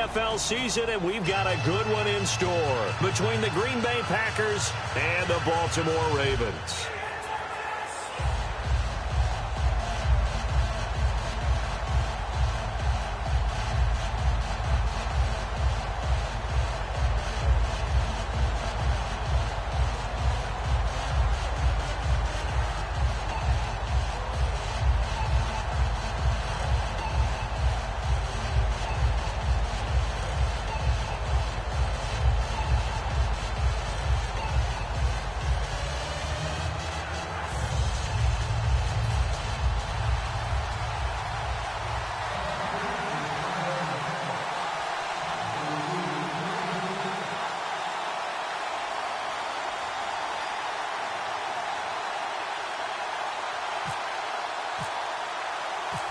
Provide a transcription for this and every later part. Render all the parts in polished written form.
NFL season, and we've got a good one in store between the Green Bay Packers and the Baltimore Ravens.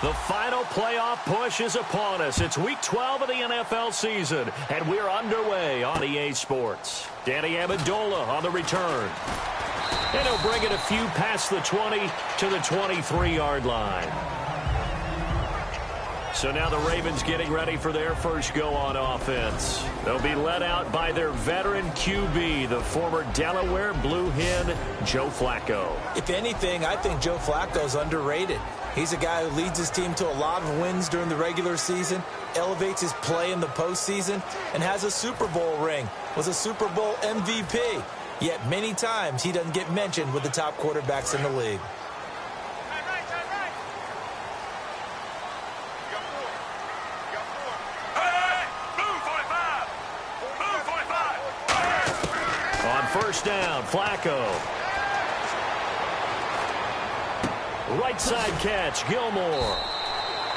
The final playoff push is upon us. It's Week 12 of the NFL season, and we're underway on EA Sports. Danny Amendola on the return. And he'll bring it a few past the 20 to the 23-yard line. So now the Ravens getting ready for their first go on offense. They'll be led out by their veteran QB, the former Delaware Blue Hen, Joe Flacco. If anything, I think Joe Flacco's underrated. He's a guy who leads his team to a lot of wins during the regular season, elevates his play in the postseason, and has a Super Bowl ring, was a Super Bowl MVP. Yet many times he doesn't get mentioned with the top quarterbacks in the league. On first down, Flacco. Right side catch, Gilmore.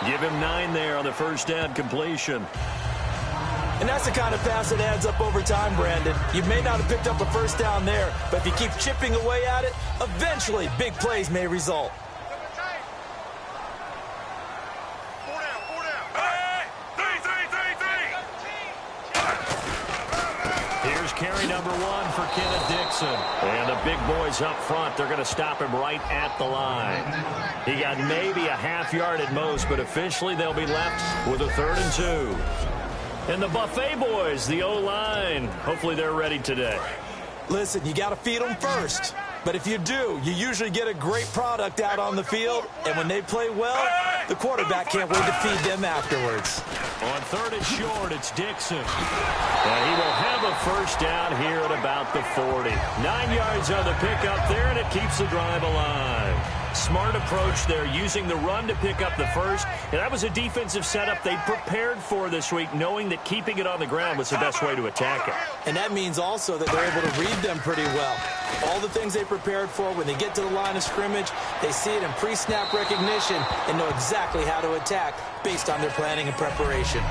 Give him 9 there on the first down completion. And that's the kind of pass that adds up over time, Brandon. You may not have picked up a first down there, but if you keep chipping away at it, eventually big plays may result. Carry number 1 for Kenneth Dixon. And the big boys up front, they're going to stop him right at the line. He got maybe a half yard at most, but officially they'll be left with a 3rd and 2. And the Buffet boys, the O-line, hopefully they're ready today. Listen, you got to feed them first. But if you do, you usually get a great product out on the field. And when they play well, the quarterback can't wait to feed them afterwards. On 3rd and short, it's Dixon. And he will have a first down here at about the 40. 9 yards on the pickup there, and it keeps the drive alive. Smart approach there, using the run to pick up the first. And that was a defensive setup they prepared for this week, knowing that keeping it on the ground was the best way to attack it. And that means also that they're able to read them pretty well. All the things they prepared for, when they get to the line of scrimmage, they see it in pre-snap recognition and know exactly how to attack based on their planning and preparation.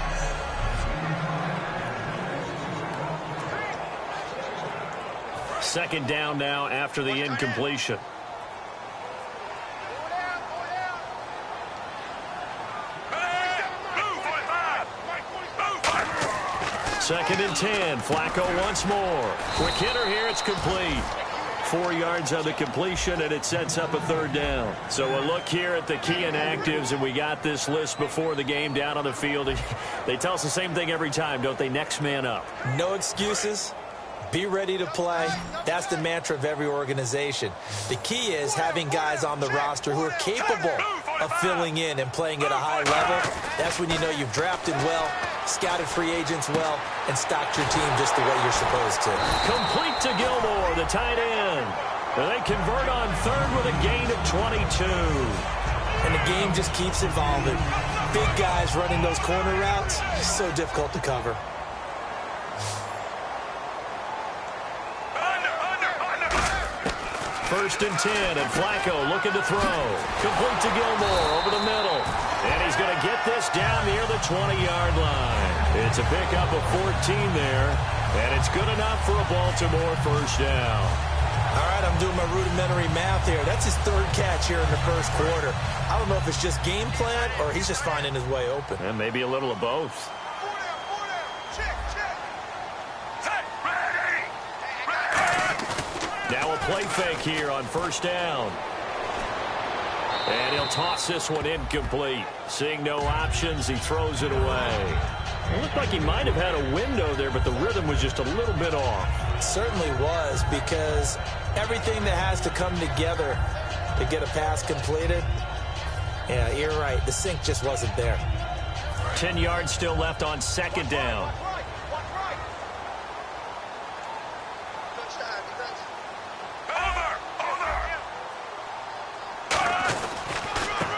Second down now after the incompletion. Second and 10. Flacco once more. Quick hitter here. It's complete. 4 yards on the completion, and it sets up a 3rd down. So a look here at the key inactives, and we got this list before the game down on the field. They tell us the same thing every time, don't they? Next man up. No excuses. Be ready to play. That's the mantra of every organization. The key is having guys on the roster who are capable of filling in and playing at a high level. That's when you know you've drafted well, scouted free agents well, and stocked your team just the way you're supposed to. Complete to Gilmore, the tight end. They convert on 3rd with a gain of 22. And the game just keeps evolving. Big guys running those corner routes, so difficult to cover. First and 10, and Flacco looking to throw. Complete to Gilmore over the middle. And he's going to get this down near the 20-yard line. It's a pickup of 14 there, and it's good enough for a Baltimore first down. All right, I'm doing my rudimentary math here. That's his 3rd catch here in the first quarter. I don't know if it's just game plan or he's just finding his way open. And maybe a little of both. Now a play fake here on first down. And he'll toss this one incomplete. Seeing no options, he throws it away. It looked like he might have had a window there, but the rhythm was just a little bit off. It certainly was, because everything that has to come together to get a pass completed, yeah, you're right. The sync just wasn't there. 10 yards still left on second down.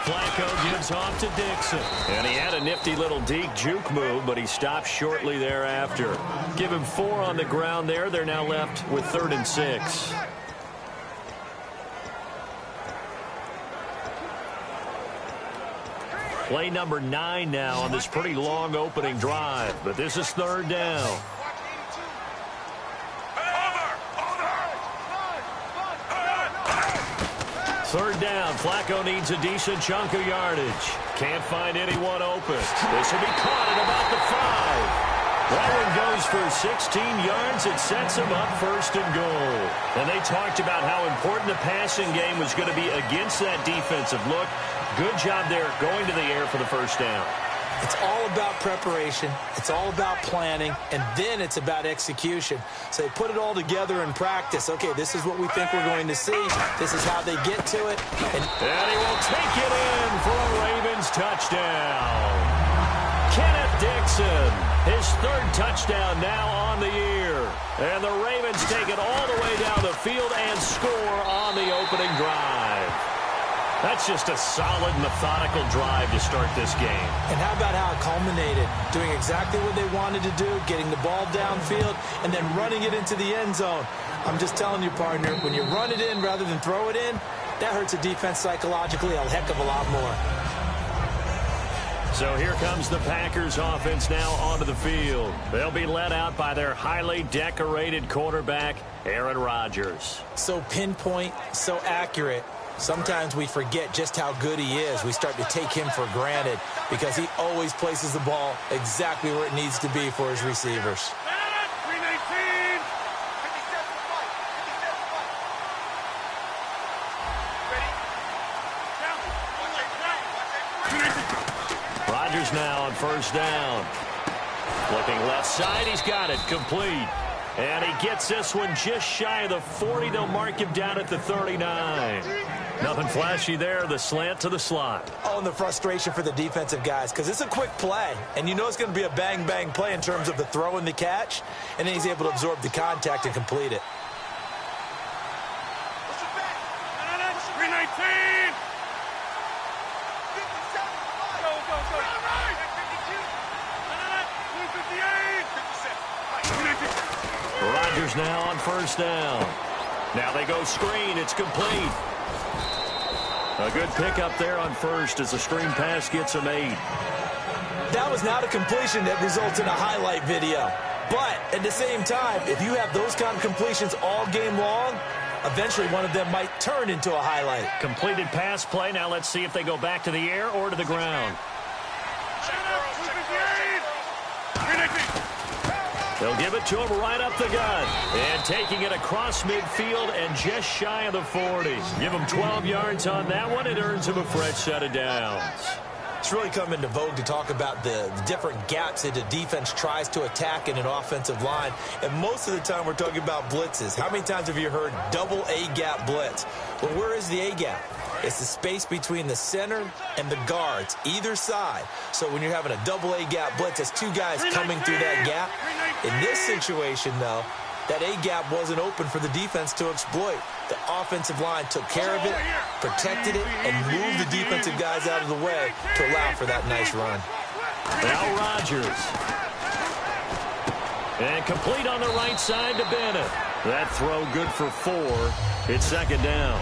Flacco gives off to Dixon. And he had a nifty little deke juke move, but he stopped shortly thereafter. Give him 4 on the ground there. They're now left with 3rd and 6. Play number 9 now on this pretty long opening drive, but this is 3rd down. Third down, Flacco needs a decent chunk of yardage. Can't find anyone open. This will be caught at about the 5. That one goes for 16 yards. It sets him up 1st and goal. And they talked about how important the passing game was going to be against that defensive look. Good job there going to the air for the 1st down. It's all about preparation. It's all about planning. And then it's about execution. So they put it all together in practice. Okay, this is what we think we're going to see. This is how they get to it. And he will take it in for a Ravens touchdown. Kenneth Dixon, his 3rd touchdown now on the year. And the Ravens take it all the way down the field and score on the opening drive. That's just a solid, methodical drive to start this game. And how about how it culminated? Doing exactly what they wanted to do, getting the ball downfield, and then running it into the end zone. I'm just telling you, partner, when you run it in rather than throw it in, that hurts a defense psychologically a heck of a lot more. So here comes the Packers offense now onto the field. They'll be led out by their highly decorated quarterback, Aaron Rodgers. So pinpoint, so accurate. Sometimes we forget just how good he is. We start to take him for granted because he always places the ball exactly where it needs to be for his receivers. Rodgers now on 1st down. Looking left side, he's got it complete. And he gets this one just shy of the 40. They'll mark him down at the 39. Nothing flashy there, the slant to the slot. Oh, and the frustration for the defensive guys, because it's a quick play. And you know it's going to be a bang-bang play in terms of the throw and the catch. And then he's able to absorb the contact and complete it. 319! Rodgers now on 1st down. Now they go screen. It's complete. A good pickup there on 1st as the screen pass gets him 8. That was not a completion that results in a highlight video. But at the same time, if you have those kind of completions all game long, eventually one of them might turn into a highlight. Completed pass play. Now let's see if they go back to the air or to the ground. They'll give it to him right up the gut. And taking it across midfield and just shy of the 40. Give him 12 yards on that one. It earns him a fresh set of downs. It's really come into vogue to talk about the different gaps that the defense tries to attack in an offensive line. And most of the time we're talking about blitzes. How many times have you heard double A-gap blitz? Well, where is the A-gap? It's the space between the center and the guards, either side. So when you're having a double A-gap blitz, it's 2 guys coming through that gap. In this situation, though, that A-gap wasn't open for the defense to exploit. The offensive line took care of it, protected it, and moved the defensive guys out of the way to allow for that nice run. Now Rodgers. And complete on the right side to Bennett. That throw good for 4. It's 2nd down.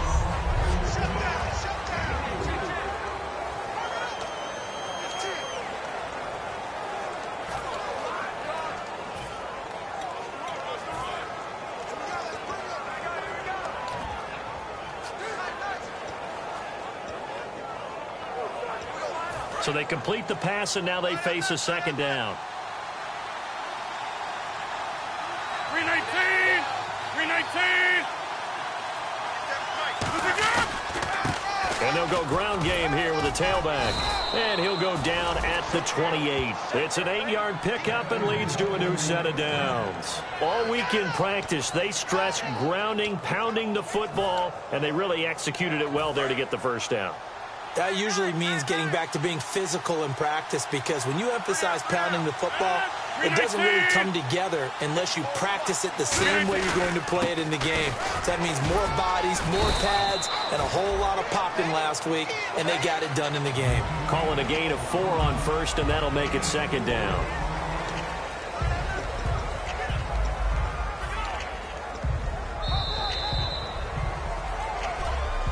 So they complete the pass, and now they face a 2nd down. 319! 319! And they'll go ground game here with a tailback. And he'll go down at the 28. It's an 8-yard pickup and leads to a new set of downs. All week in practice, they stressed grounding, pounding the football, and they really executed it well there to get the first down. That usually means getting back to being physical in practice, because when you emphasize pounding the football, it doesn't really come together unless you practice it the same way you're going to play it in the game. So that means more bodies, more pads, and a whole lot of popping last week, and they got it done in the game. Calling a gain of 4 on first, and that'll make it second down.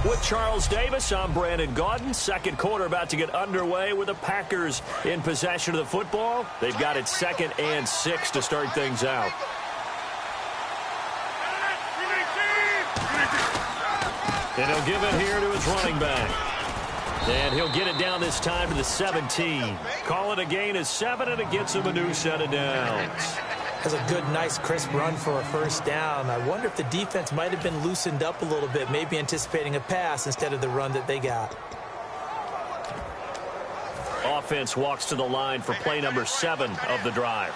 With Charles Davis, I'm Brandon Gaudin. Second quarter about to get underway with the Packers in possession of the football. They've got it 2nd and 6 to start things out. And he'll give it here to his running back. And he'll get it down this time to the 17. Call it a gain of 7, and it gets him a new set of downs. That's a good, nice, crisp run for a first down. I wonder if the defense might have been loosened up a little bit, maybe anticipating a pass instead of the run that they got. Offense walks to the line for play number 7 of the drive.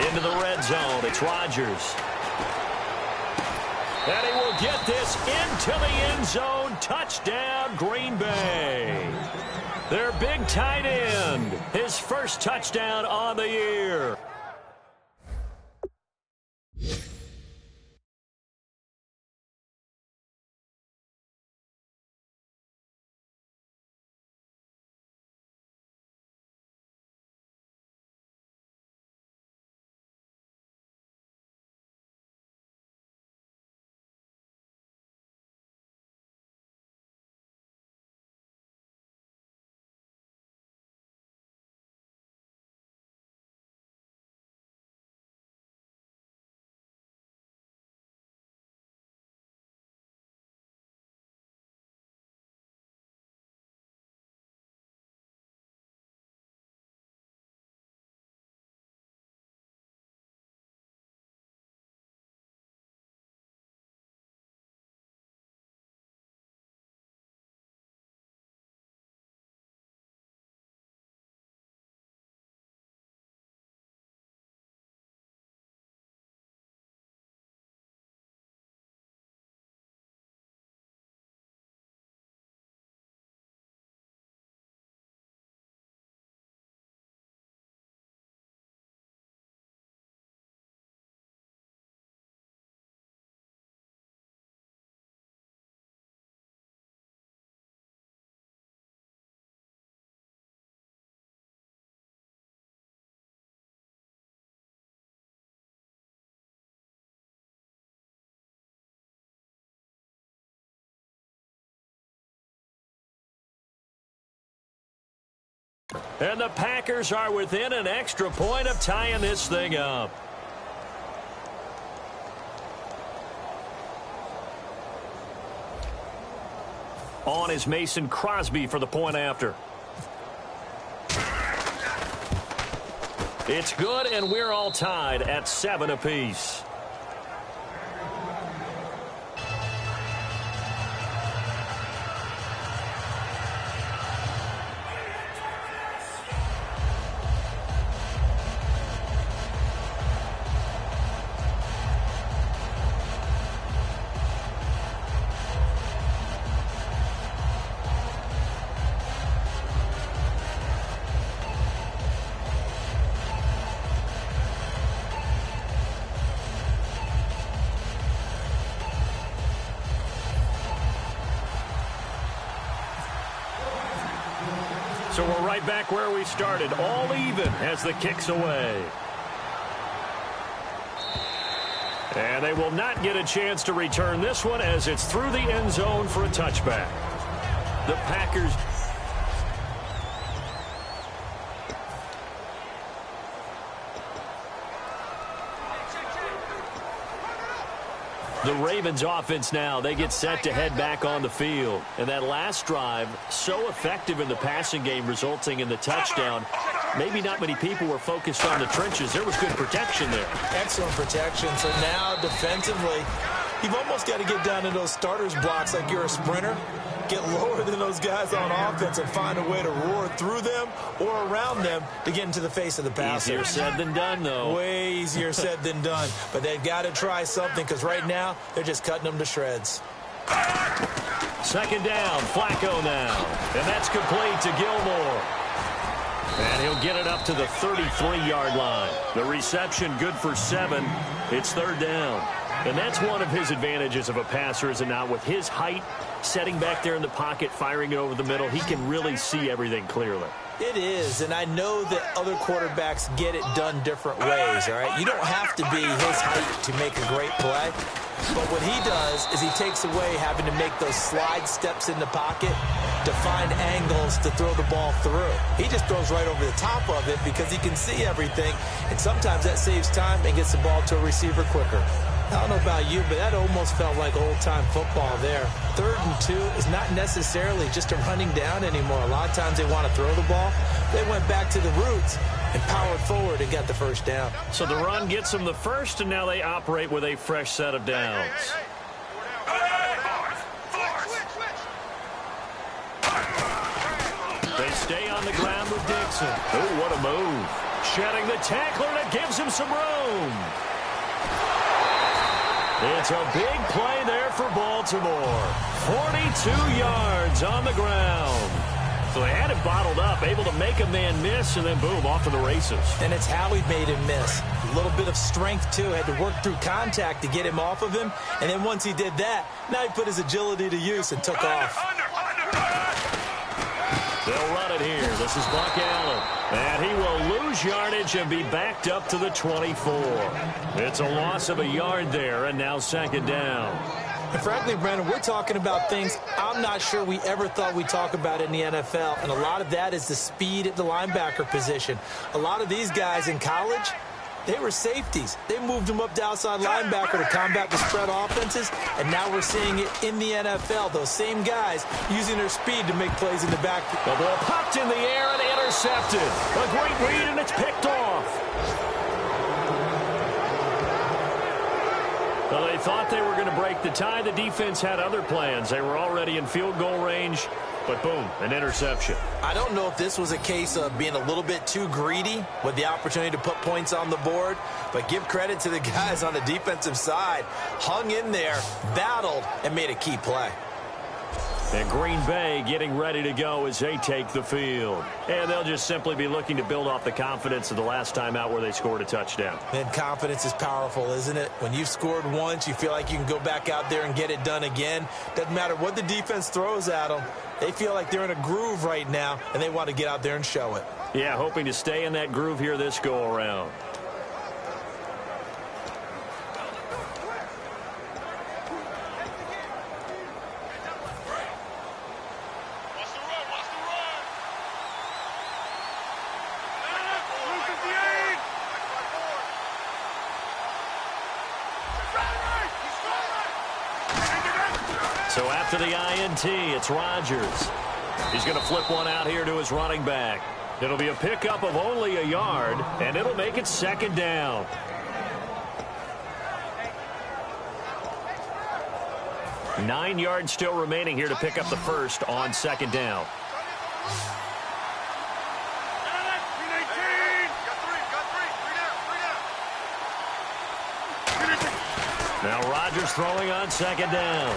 Into the red zone, it's Rodgers. And he will get this into the end zone. Touchdown, Green Bay. Their big tight end. His first touchdown on the year. And the Packers are within an extra point of tying this thing up. On is Mason Crosby for the point after. It's good, and we're all tied at 7 apiece. So we're right back where we started, all even as the kick's away. And they will not get a chance to return this one as it's through the end zone for a touchback. The Packers... The Ravens offense now, they get set to head back on the field. And that last drive, so effective in the passing game, resulting in the touchdown. maybe not many people were focused on the trenches. There was good protection there. Excellent protection. So now defensively, you've almost got to get down to those starters blocks like you're a sprinter. Get lower than those guys on offense and find a way to roar through them or around them to get into the face of the passer. Easier said than done, though. Way easier said than done. But they've got to try something because right now they're just cutting them to shreds. Second down, Flacco now. And that's complete to Gilmore. And he'll get it up to the 33-yard line. The reception good for 7. It's third down. And that's one of his advantages of a passer, is it not? With his height, setting back there in the pocket, firing it over the middle, he can really see everything clearly. It is, and I know that other quarterbacks get it done different ways, all right? You don't have to be his height to make a great play. But what he does is he takes away having to make those slide steps in the pocket to find angles to throw the ball through. He just throws right over the top of it because he can see everything, and sometimes that saves time and gets the ball to a receiver quicker. I don't know about you, but that almost felt like old-time football there. 3rd and 2 is not necessarily just a running down anymore. A lot of times they want to throw the ball. They went back to the roots and powered forward and got the first down. So the run gets them the first, and now they operate with a fresh set of downs. They stay on the ground with Dixon. Oh, what a move. Shedding the tackler, and it gives him some room. It's a big play there for Baltimore. 42 yards on the ground. So they had him bottled up, able to make a man miss, and then boom, off to the races. And it's how he made him miss. A little bit of strength, too. Had to work through contact to get him off of him. And then once he did that, now he put his agility to use and took off. They'll run it here. This is Buck Allen. And he will lose yardage and be backed up to the 24. It's a loss of a yard there, and now second down. And frankly, Brandon, we're talking about things I'm not sure we ever thought we'd talk about in the NFL. And a lot of that is the speed at the linebacker position. A lot of these guys in college, they were safeties. They moved them up to outside linebacker to combat the spread offenses, and now we're seeing it in the NFL. Those same guys using their speed to make plays in the backfield. The ball popped in the air and intercepted. A great read, and it's picked off. Well, they thought they were going to break the tie. The defense had other plans. They were already in field goal range, but boom, an interception. I don't know if this was a case of being a little bit too greedy with the opportunity to put points on the board, but give credit to the guys on the defensive side. Hung in there, battled, and made a key play. And Green Bay getting ready to go as they take the field. And they'll just simply be looking to build off the confidence of the last time out where they scored a touchdown. And confidence is powerful, isn't it? When you've scored once, you feel like you can go back out there and get it done again. Doesn't matter what the defense throws at them. They feel like they're in a groove right now, and they want to get out there and show it. Yeah, hoping to stay in that groove here this go-around. So after the INT, it's Rodgers. He's going to flip one out here to his running back. It'll be a pickup of only a yard, and it'll make it second down. Nine yards still remaining here to pick up the first on second down. Now Rodgers throwing on second down.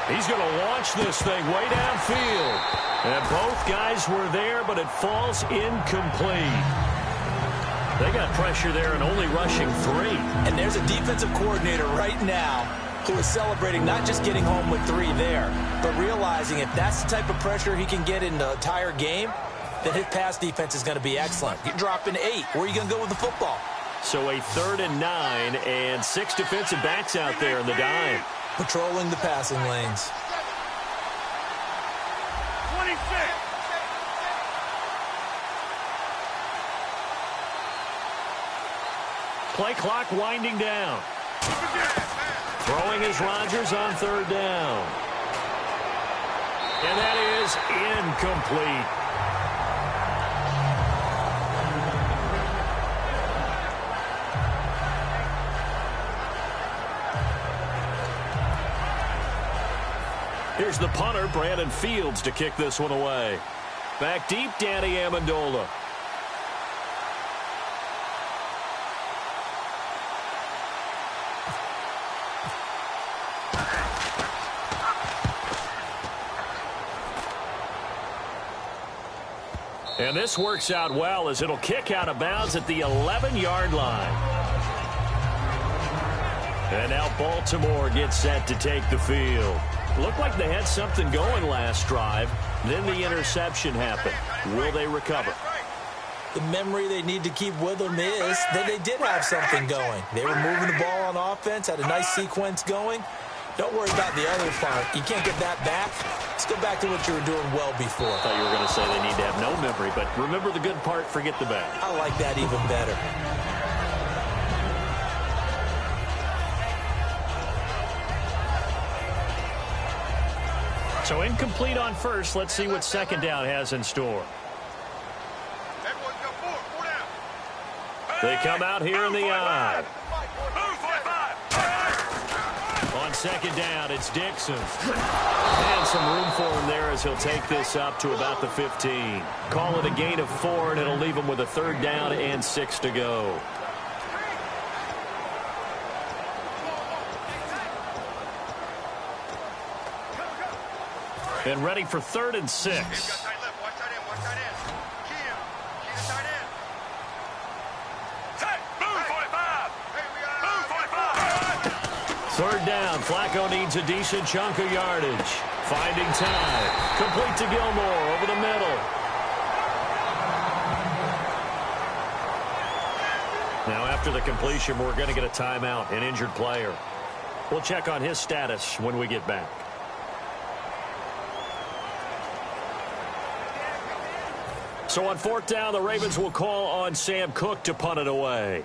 He's going to launch this thing way downfield. And both guys were there, but it falls incomplete. They got pressure there and only rushing 3. And there's a defensive coordinator right now who is celebrating not just getting home with 3 there, but realizing if that's the type of pressure he can get in the entire game, then his pass defense is going to be excellent. You're dropping 8. Where are you going to go with the football? So a 3rd and 9 and 6 defensive backs out there in the dime. Patrolling the passing lanes. 26. Play clock winding down. Throwing is Rodgers on 3rd down. And that is incomplete. Here's the punter, Brandon Fields, to kick this one away. Back deep, Danny Amendola. And this works out well as it'll kick out of bounds at the 11-yard line. And now Baltimore gets set to take the field. Looked like they had something going last drive. Then the interception happened. Will they recover? The memory they need to keep with them is that they did have something going. They were moving the ball on offense, had a nice sequence going. Don't worry about the other part. You can't get that back. Let's go back to what you were doing well before. I thought you were going to say they need to have no memory, but remember the good part, forget the bad. I like that even better. So incomplete on first. Let's see what second down has in store. They come out here in the eye. On second down, it's Dixon. And some room for him there as he'll take this up to about the 15. Call it a gain of 4, and it'll leave him with a 3rd down and 6 to go. And ready for 3rd and 6. Third down, Flacco needs a decent chunk of yardage. Finding time. Complete to Gilmore over the middle. Now after the completion, we're going to get a timeout, an injured player. We'll check on his status when we get back. So on 4th down, the Ravens will call on Sam Cook to punt it away.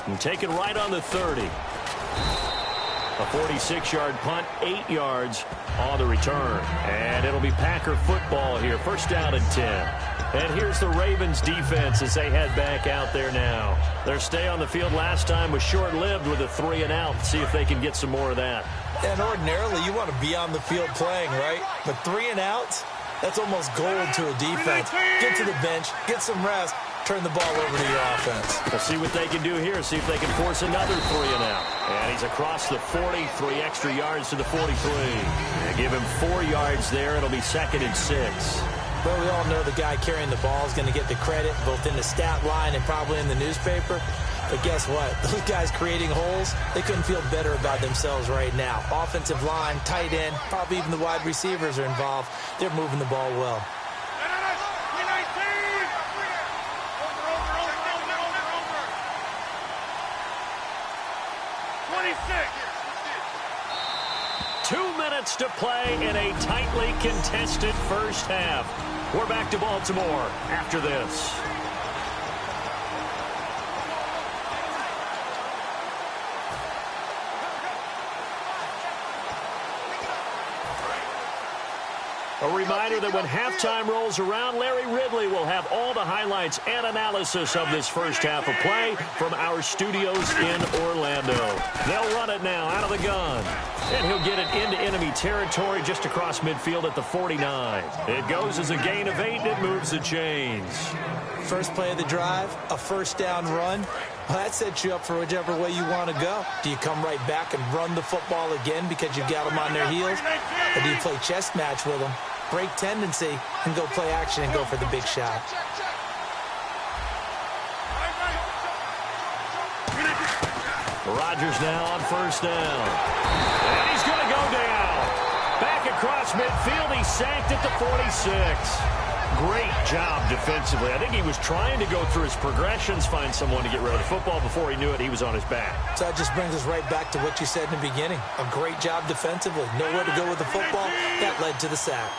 And taken right on the 30. A 46-yard punt, 8 yards on the return. And it'll be Packer football here. 1st down and 10. And here's the Ravens defense as they head back out there now. Their stay on the field last time was short-lived with a 3-and-out. See if they can get some more of that. And ordinarily, you want to be on the field playing, right? But 3-and-outs, that's almost gold to a defense. Get to the bench, get some rest, turn the ball over to your offense. We'll see what they can do here. See if they can force another 3-and-out. And he's across the 40, 3 extra yards to the 43. And give him 4 yards there. It'll be 2nd and 6. Well, we all know the guy carrying the ball is going to get the credit, both in the stat line and probably in the newspaper. But guess what? Those guys creating holes, they couldn't feel better about themselves right now. Offensive line, tight end, probably even the wide receivers are involved. They're moving the ball well. To play in a tightly contested first half. We're back to Baltimore after this. A reminder that when halftime rolls around, Larry Ridley will have all the highlights and analysis of this first half of play from our studios in Orlando. They'll run it now out of the gun. And he'll get it into enemy territory just across midfield at the 49. It goes as a gain of 8, and it moves the chains. First play of the drive, a 1st down run. Well, that sets you up for whichever way you want to go. Do you come right back and run the football again because you've got them on their heels? Or do you play chess match with them, break tendency, and go play action and go for the big shot? Rodgers now on 1st down. And he's going to go down. Back across midfield. He's sacked at the 46. Great job defensively. I think he was trying to go through his progressions, find someone to get rid of the football. Before he knew it, he was on his back. So that just brings us right back to what you said in the beginning. A great job defensively. Nowhere to go with the football. That led to the sack.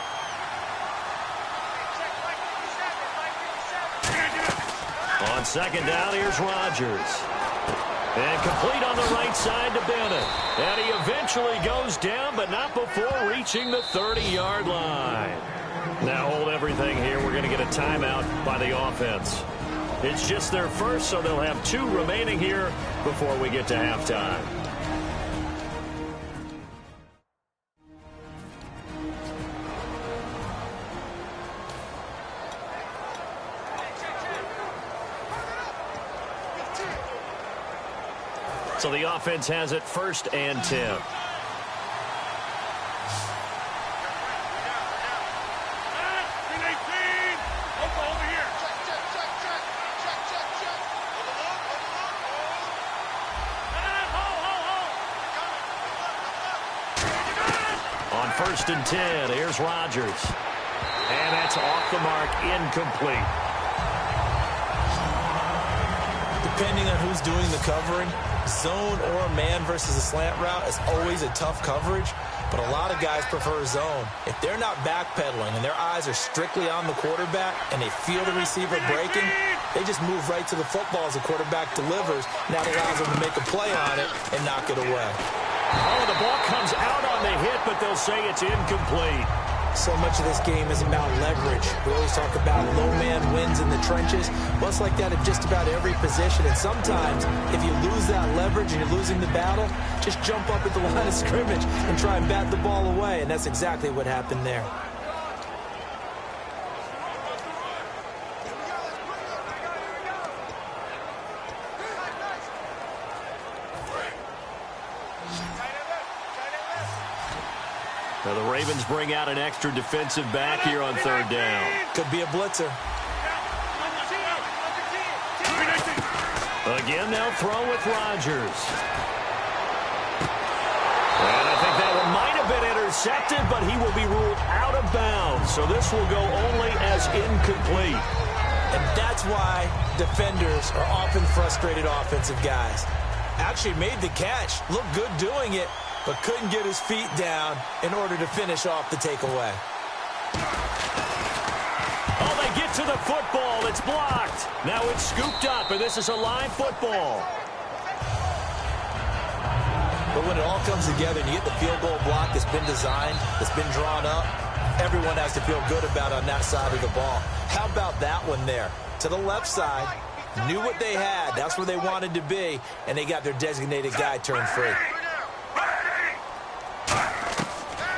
On 2nd down, here's Rodgers. And complete on the right side to Bennett. And he eventually goes down, but not before reaching the 30-yard line. Now hold everything here. We're going to get a a timeout by the offense. It's just their first, so they'll have 2 remaining here before we get to halftime. So the offense has it 1st and 10. On 1st and 10, here's Rodgers. And that's off the mark, incomplete. Depending on who's doing the covering, zone or man versus a slant route is always a tough coverage, but a lot of guys prefer zone. If they're not backpedaling and their eyes are strictly on the quarterback and they feel the receiver breaking, they just move right to the football as the quarterback delivers, and that allows them to make a play on it and knock it away. Oh, the ball comes out on the hit, but they'll say it's incomplete. So much of this game is about leverage. We always talk about low man wins in the trenches. Well, it's like that at just about every position. And sometimes, if you lose that leverage and you're losing the battle, just jump up at the line of scrimmage and try and bat the ball away. And that's exactly what happened there. Now the Ravens bring out an extra defensive back here on 3rd down. Could be a blitzer. Again, they'll throw with Rodgers. And I think that one might have been intercepted, but he will be ruled out of bounds. So this will go only as incomplete. And that's why defenders are often frustrated offensive guys. Actually made the catch, looked good doing it, but couldn't get his feet down in order to finish off the takeaway. Oh, they get to the football. It's blocked. Now it's scooped up, and this is a live football. But when it all comes together and you get the field goal block that's been designed, that's been drawn up, everyone has to feel good about on that side of the ball. How about that one there? To the left side, knew what they had. That's where they wanted to be, and they got their designated guy turned free.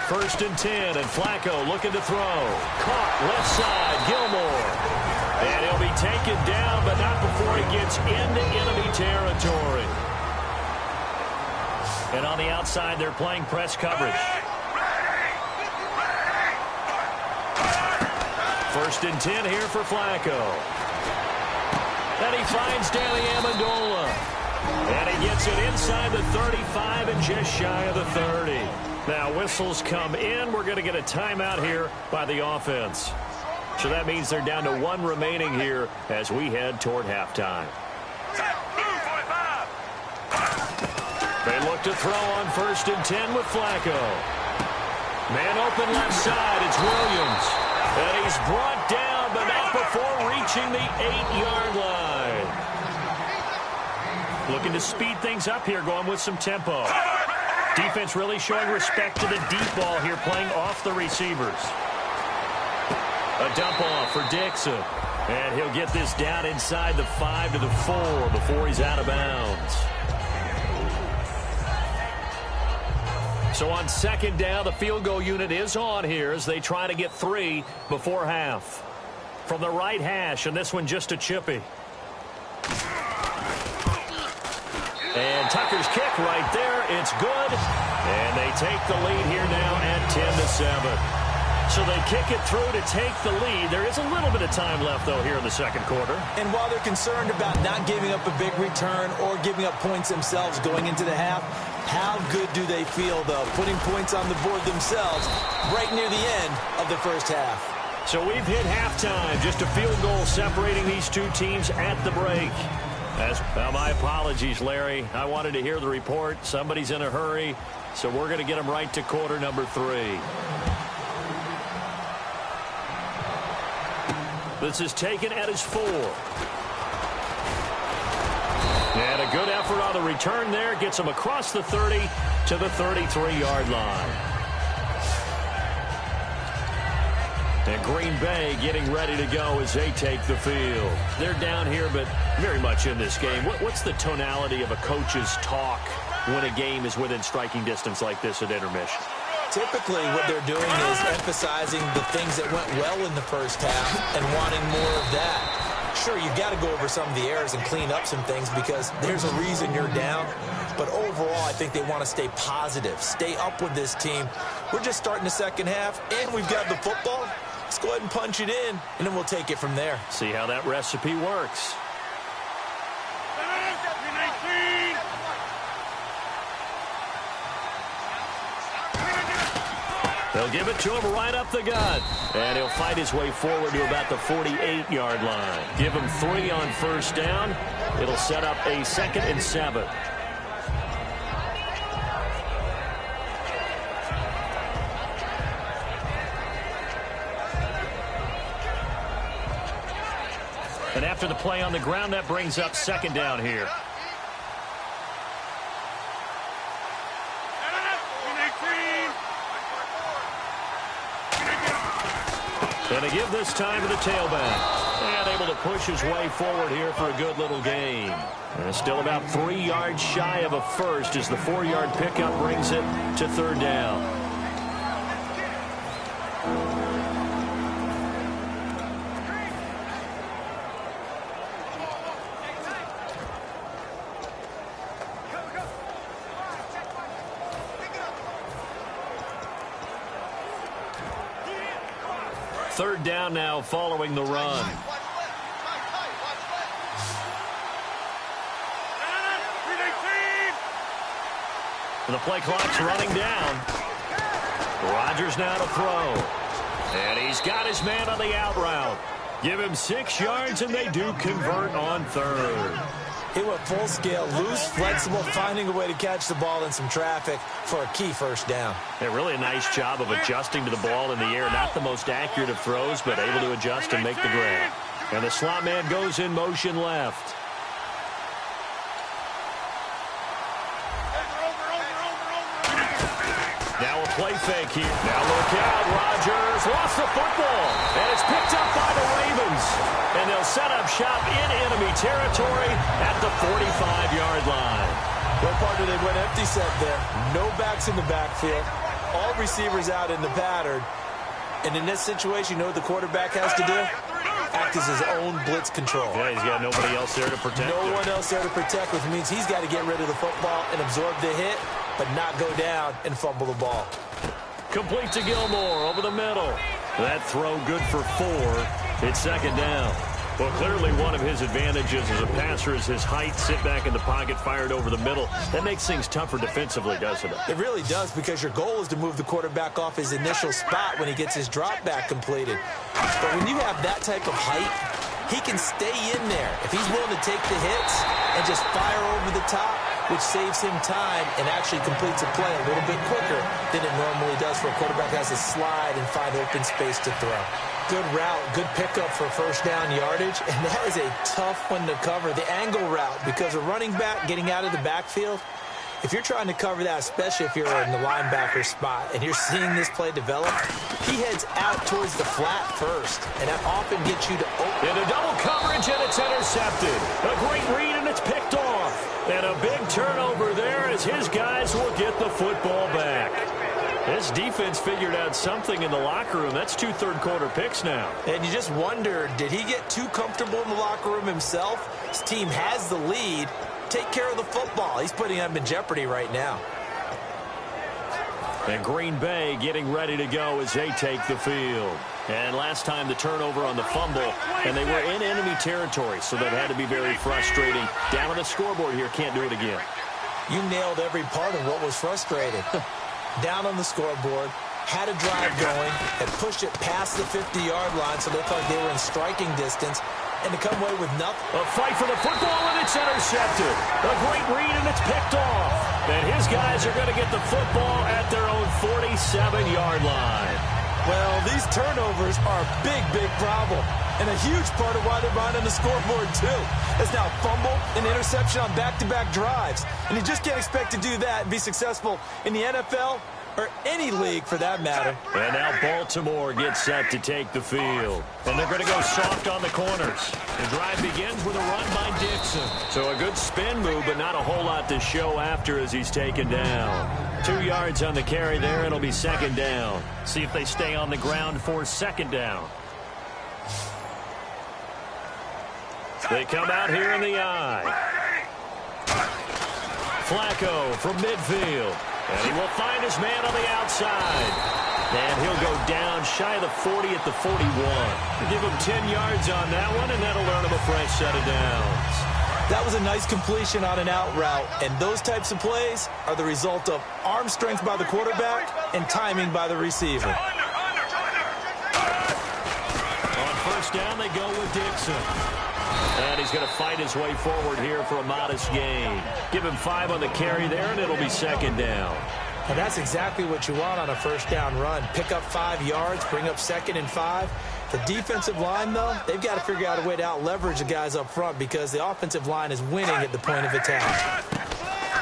1st and 10, and Flacco looking to throw. Caught left side, Gilmore. And he'll be taken down, but not before he gets into enemy territory. And on the outside, they're playing press coverage. 1st and 10 here for Flacco. And he finds Danny Amendola. And he gets it inside the 35 and just shy of the 30. Now, whistles come in. We're going to get a timeout here by the offense. So that means they're down to 1 remaining here as we head toward halftime. They look to throw on 1st and 10 with Flacco. Man open left side. It's Williams. And he's brought down, but not before reaching the 8-yard line. Looking to speed things up here, going with some tempo. Defense really showing respect to the deep ball here, playing off the receivers. A dump off for Dixon. And he'll get this down inside the 5 to the 4 before he's out of bounds. So on 2nd down, the field goal unit is on here as they try to get 3 before half. From the right hash, and this one just a chippy. And Tucker's kick right there. It's good. And they take the lead here now at 10-7. So they kick it through to take the lead. There is a little bit of time left, though, here in the 2nd quarter. And while they're concerned about not giving up a big return or giving up points themselves going into the half, how good do they feel, though, putting points on the board themselves right near the end of the first half? So we've hit halftime. Just a field goal separating these 2 teams at the break. My apologies, Larry. I wanted to hear the report. Somebody's in a hurry, so we're going to get them right to quarter number 3. This is taken at his 4. And a good effort on the return there. Gets him across the 30 to the 33-yard line. And Green Bay getting ready to go as they take the field. They're down here, but very much in this game. What's the tonality of a coach's talk when a game is within striking distance like this at intermission? Typically, what they're doing is emphasizing the things that went well in the first half and wanting more of that. Sure, you've got to go over some of the errors and clean up some things because there's a reason you're down. But overall, I think they want to stay positive, stay up with this team. We're just starting the second half, and we've got the football. Let's go ahead and punch it in, and then we'll take it from there. See how that recipe works. They'll give it to him right up the gut. And he'll fight his way forward to about the 48-yard line. Give him 3 on first down. It'll set up a 2nd and 7. And after the play on the ground, that brings up 2nd down here. And to give this time to the tailback. And able to push his way forward here for a good little gain. And still about 3 yards shy of a first as the 4-yard pickup brings it to 3rd down. Third down now following the run. And the play clock's running down. Rodgers now to throw. And he's got his man on the out route. Give him 6 yards, and they do convert on 3rd. He went full scale, loose, flexible, finding a way to catch the ball in some traffic for a key first down. Yeah, really a nice job of adjusting to the ball in the air. Not the most accurate of throws, but able to adjust and make the grab. And the slot man goes in motion left. Now a play fake here. Now look out, Rodgers lost the football. And it's picked up by the Ravens. And they'll set up shop in enemy territory at the 45-yard line. Well, partner, they went empty set there. No backs in the backfield. All receivers out in the pattern. And in this situation, you know what the quarterback has to do? Act as his own blitz control. Yeah, he's got nobody else there to protect him. No one else there to protect, which means he's got to get rid of the football and absorb the hit, but not go down and fumble the ball. Complete to Gilmore over the middle. That throw good for 4. It's 2nd down. Well, clearly one of his advantages as a passer is his height. Sit back in the pocket, fired over the middle. That makes things tougher defensively, doesn't it? It really does, because your goal is to move the quarterback off his initial spot when he gets his drop back completed. But when you have that type of height, he can stay in there if he's willing to take the hits and just fire over the top, which saves him time and actually completes a play a little bit quicker than it normally does for a quarterback who has to slide and find open space to throw. Good route, good pickup for first down yardage, and that is a tough one to cover, the angle route, because a running back getting out of the backfield, if you're trying to cover that, especially if you're in the linebacker spot and you're seeing this play develop, he heads out towards the flat first, and that often gets you to open. And a double coverage, and it's intercepted. A great read, and it's picked off. And a big turnover there as his guys will get the football back. This defense figured out something in the locker room. That's 2 third-quarter picks now. And you just wonder, did he get too comfortable in the locker room himself? His team has the lead. Take care of the football. He's putting them in jeopardy right now. And Green Bay getting ready to go as they take the field. And last time the turnover on the fumble, and they were in enemy territory, so that had to be very frustrating. Down on the scoreboard here, can't do it again. You nailed every part of what was frustrating. Down on the scoreboard, had a drive going, had pushed it past the 50-yard line, so they thought they were in striking distance, and to come away with nothing. A fight for the football, and it's intercepted. A great read, and it's picked off. And his guys are going to get the football at their own 47-yard line. Well, these turnovers are a big, big problem, and a huge part of why they're behind on the scoreboard, too. It's now fumble and interception on back-to-back drives, and you just can't expect to do that and be successful in the NFL or any league for that matter. And now Baltimore gets set to take the field. And they're going to go soft on the corners. The drive begins with a run by Dixon. So a good spin move, but not a whole lot to show after as he's taken down. 2 yards on the carry there, and it'll be second down. See if they stay on the ground for second down. They come out here in the eye. Flacco from midfield. And he will find his man on the outside. And he'll go down shy of the 40 at the 41. Give him 10 yards on that one, and that'll earn him a fresh set of downs. That was a nice completion on an out route, and those types of plays are the result of arm strength by the quarterback and timing by the receiver. On first down, they go with Dixon. And he's going to fight his way forward here for a modest gain. Give him 5 on the carry there, and it'll be second down. And that's exactly what you want on a first down run. Pick up 5 yards, bring up 2nd and 5. The defensive line, though, they've got to figure out a way to out-leverage the guys up front because the offensive line is winning at the point of attack.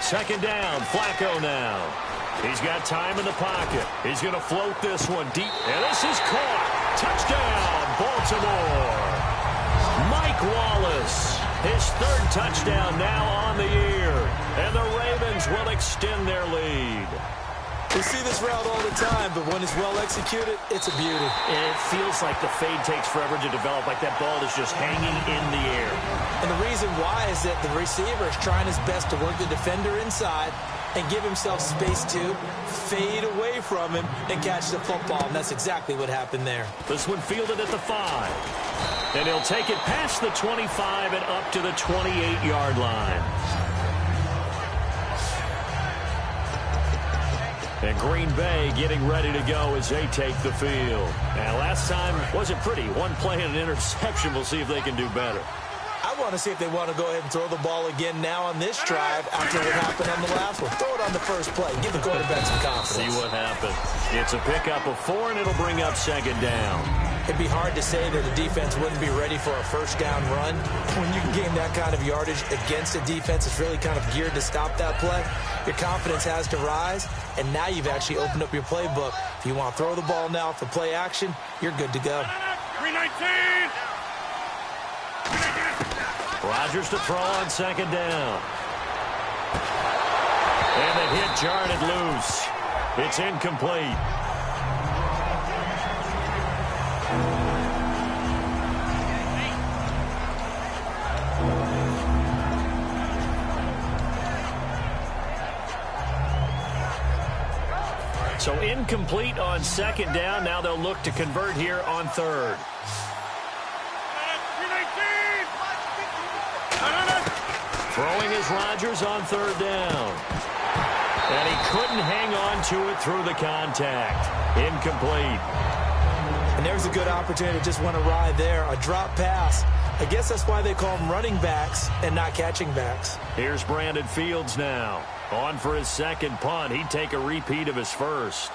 Second down, Flacco now. He's got time in the pocket. He's going to float this one deep. And this is caught. Touchdown, Baltimore. Mike Wallace, his 3rd touchdown now on the year. And the Ravens will extend their lead. We see this route all the time, but when it's well executed, it's a beauty. It feels like the fade takes forever to develop, like that ball is just hanging in the air. And the reason why is that the receiver is trying his best to work the defender inside and give himself space to fade away from him and catch the football, and that's exactly what happened there. This one fielded at the 5. And he'll take it past the 25 and up to the 28-yard line. And Green Bay getting ready to go as they take the field. And last time wasn't pretty. One play and an interception. We'll see if they can do better. I want to see if they want to go ahead and throw the ball again now on this drive after what happened on the last one. Throw it on the first play. Give the quarterback some confidence. See what happens. It's a pickup of 4, and it'll bring up second down. It'd be hard to say that the defense wouldn't be ready for a first down run. When you can gain that kind of yardage against a defense that's really kind of geared to stop that play, your confidence has to rise, and now you've actually opened up your playbook. If you want to throw the ball now for play action, you're good to go. 319. Rodgers to throw on second down. And the hit jarred it loose. It's incomplete. So incomplete on second down. Now they'll look to convert here on third. Throwing is Rodgers on third down. And he couldn't hang on to it through the contact. Incomplete. And there's a good opportunity to just want to ride there. A drop pass. I guess that's why they call them running backs and not catching backs. Here's Brandon Fields now. On for his second punt. He'd take a repeat of his first.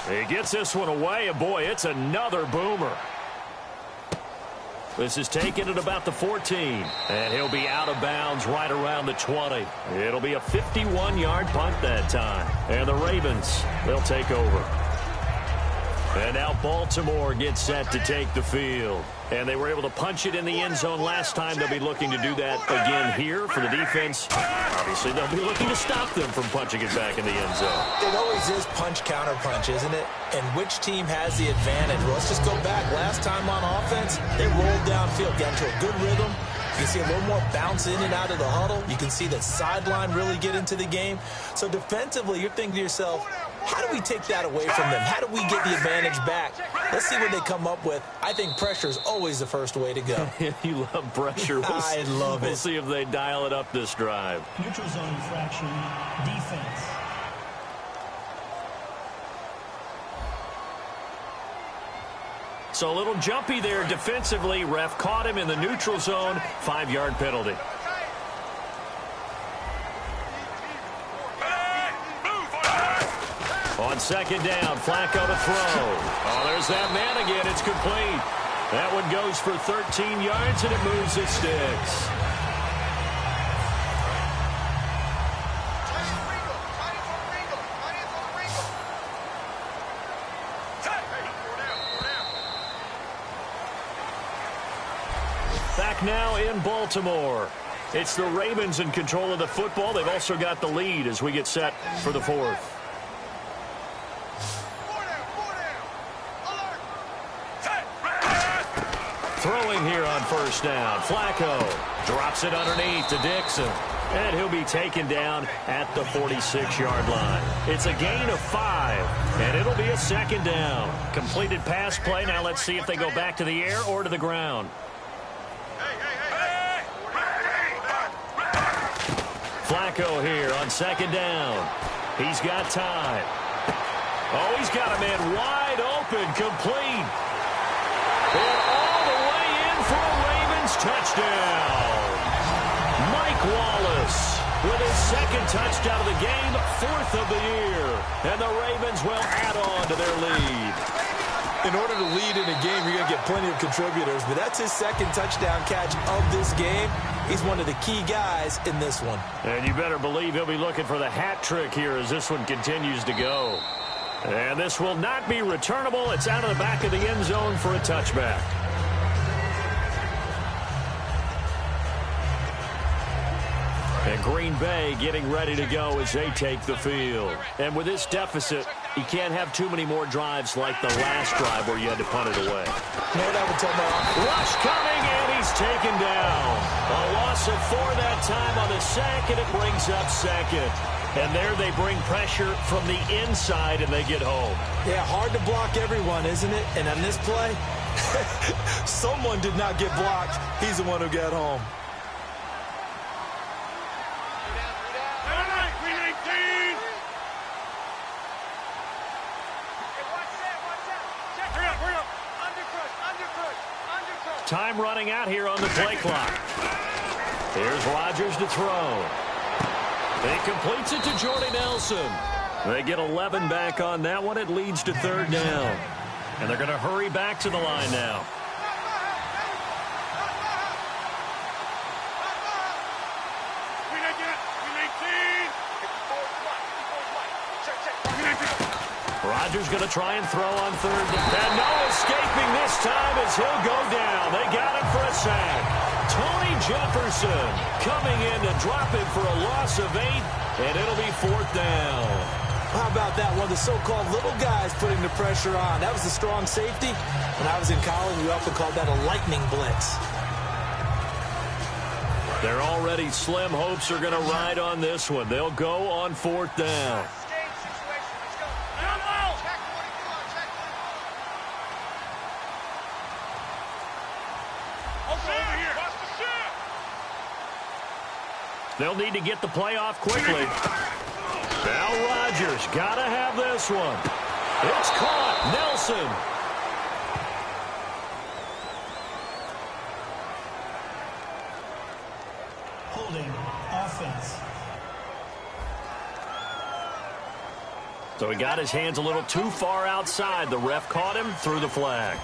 He gets this one away, and boy, it's another boomer. This is taken at about the 14, and he'll be out of bounds right around the 20. It'll be a 51-yard punt that time, and the Ravens, they'll take over. And now Baltimore gets set to take the field. And they were able to punch it in the end zone last time. They'll be looking to do that again here for the defense. Obviously, they'll be looking to stop them from punching it back in the end zone. It always is punch-counter-punch, isn't it? And which team has the advantage? Well, let's just go back. Last time on offense, they rolled downfield, got into a good rhythm. You can see a little more bounce in and out of the huddle. You can see the sideline really get into the game. So defensively, you're thinking to yourself, how do we take that away from them? How do we get the advantage back? Let's see what they come up with. I think pressure is always the first way to go. You love pressure. I love it. We'll see if they dial it up this drive. Neutral zone infraction, defense. So a little jumpy there defensively. Ref caught him in the neutral zone. 5-yard penalty. On second down, Flacco to throw. Oh, there's that man again. It's complete. That one goes for 13 yards, and it moves the sticks. Back now in Baltimore. It's the Ravens in control of the football. They've also got the lead as we get set for the fourth. Throwing here on first down. Flacco drops it underneath to Dixon. And he'll be taken down at the 46-yard line. It's a gain of 5, and it'll be a second down. Completed pass play. Now let's see if they go back to the air or to the ground. Flacco here on second down. He's got time. Oh, he's got a man wide open, complete. And all the way in for a Ravens touchdown. Mike Wallace with his second touchdown of the game, 4th of the year. And the Ravens will add on to their lead. In order to lead in a game, you're going to get plenty of contributors, but that's his second touchdown catch of this game. He's one of the key guys in this one. And you better believe he'll be looking for the hat trick here as this one continues to go. And this will not be returnable. It's out of the back of the end zone for a touchback. And Green Bay getting ready to go as they take the field. And with this deficit, you can't have too many more drives like the last drive where you had to punt it away. No, that would tell me. Rush coming, and he's taken down. A loss of 4 that time on the sack, and it brings up second. And there they bring pressure from the inside, and they get home. Yeah, hard to block everyone, isn't it? And on this play, someone did not get blocked. He's the one who got home. Time running out here on the play clock. Here's Rodgers to throw. He completes it to Jordy Nelson. They get 11 back on that one. It leads to 3rd down. And they're going to hurry back to the line now. Rodgers going to try and throw on 3rd down. And no escaping this time as he'll go down. They got him for a sack. Tony Jefferson coming in to drop him for a loss of 8, and it'll be 4th down. How about that? One of the so-called little guys putting the pressure on. That was a strong safety. When I was in college, we often called that a lightning blitz. Their already slim hopes are going to ride on this one. They'll go on 4th down. They'll need to get the play off quickly. Now Rodgers got to have this one. It's caught. Nelson. Holding offense. So he got his hands a little too far outside. The ref caught him, threw the flag.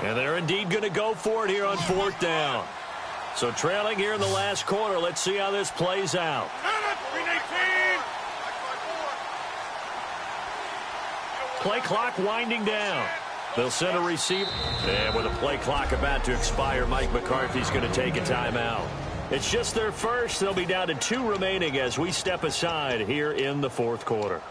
And they're indeed going to go for it here on 4th down. So trailing here in the last quarter. Let's see how this plays out. Play clock winding down. They'll send a receiver. And with a play clock about to expire, Mike McCarthy's going to take a timeout. It's just their first. They'll be down to 2 remaining as we step aside here in the 4th quarter.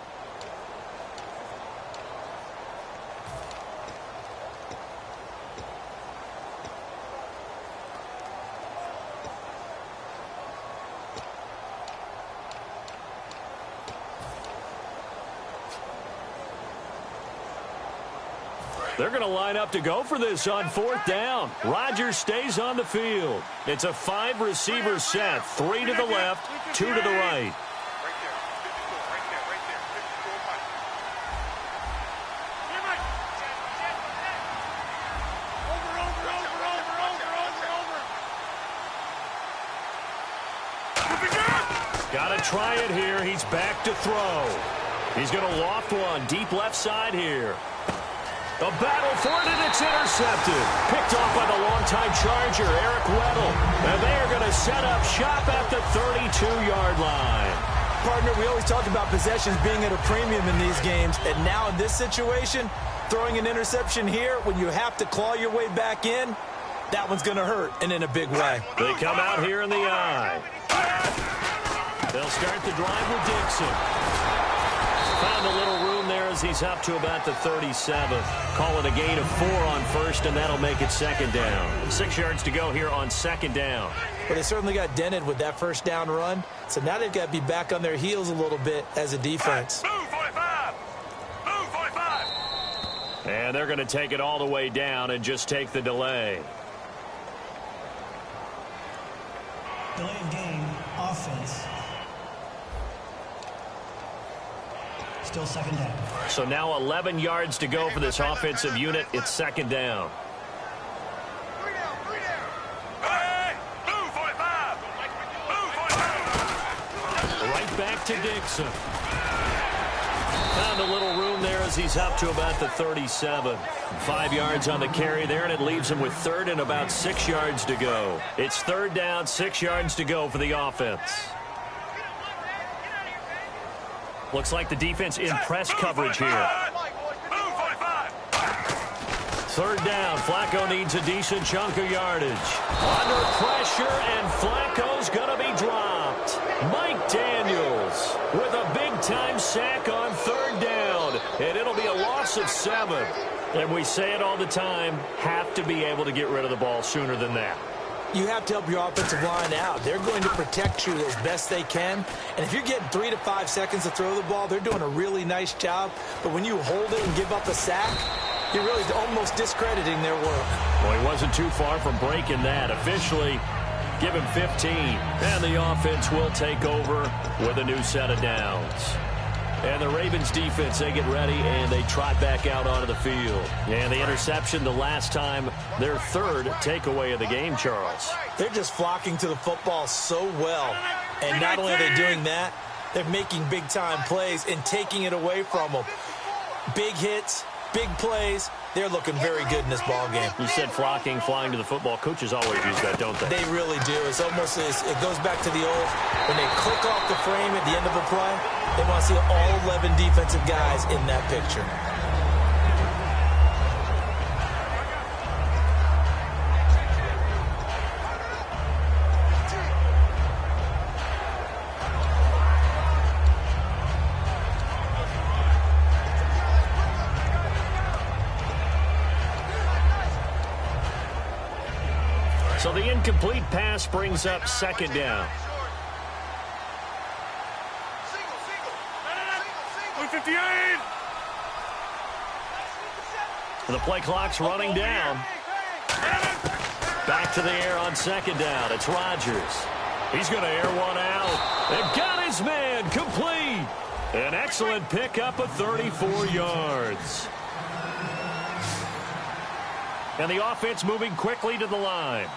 They're going to line up to go for this on 4th down. Rodgers stays on the field. It's a 5-receiver set, 3 to the left, 2 to the right. Got to try it here. He's back to throw. He's going to loft one deep left side here. A battle for it, and it's intercepted. Picked off by the longtime Charger, Eric Weddle. And they are going to set up shop at the 32-yard line. Partner, we always talk about possessions being at a premium in these games. And now in this situation, throwing an interception here when you have to claw your way back in, that one's going to hurt, and in a big way. They come out here in the eye. They'll start the drive with Dixon. Found a little room there as he's up to about the 37. Call it a gain of 4 on 1st, and that'll make it 2nd down. 6 yards to go here on 2nd down. But they certainly got dented with that 1st down run. So now they've got to be back on their heels a little bit as a defense. Move 45! Move 45! And they're going to take it all the way down and just take the delay. Delay of game, offense. Still 2nd down. So now 11 yards to go for this offensive unit. It's 2nd down. Hey, move 45. Move 45. Right back to Dixon. Found a little room there as he's up to about the 37. 5 yards on the carry there, and it leaves him with 3rd and about 6 yards to go. It's 3rd down, 6 yards to go for the offense. Looks like the defense in press coverage here. 3rd down. Flacco needs a decent chunk of yardage. Under pressure, and Flacco's going to be dropped. Mike Daniels with a big-time sack on 3rd down, and it'll be a loss of 7. And we say it all the time, have to be able to get rid of the ball sooner than that. You have to help your offensive line out. They're going to protect you as best they can. And if you're getting 3 to 5 seconds to throw the ball, they're doing a really nice job. But when you hold it and give up a sack, you're really almost discrediting their work. Well, he wasn't too far from breaking that. Officially, give him 15. And the offense will take over with a new set of downs. And the Ravens defense, they get ready, and they trot back out onto the field. And the interception the last time, their 3rd takeaway of the game, Charles. They're just flocking to the football so well. And not only are they doing that, they're making big-time plays and taking it away from them. Big hits, big plays. They're looking very good in this ball game. You said flocking, flying to the football. Coaches always use that, don't they? They really do. It's almost, it goes back to the old, when they click off the frame at the end of a play, they want to see all 11 defensive guys in that picture. So the incomplete pass brings up 2nd down. 158. The play clock's running down. Back to the air on 2nd down. It's Rodgers. He's going to air one out. And got his man complete. An excellent pickup of 34 yards. And the offense moving quickly to the line.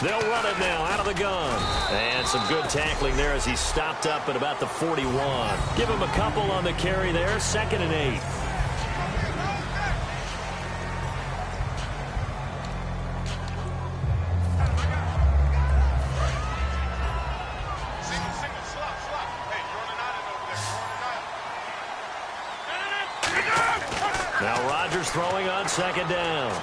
They'll run it now out of the gun. And some good tackling there as he stopped up at about the 41. Give him a couple on the carry there. 2nd and 8. Now Rodgers throwing on 2nd down.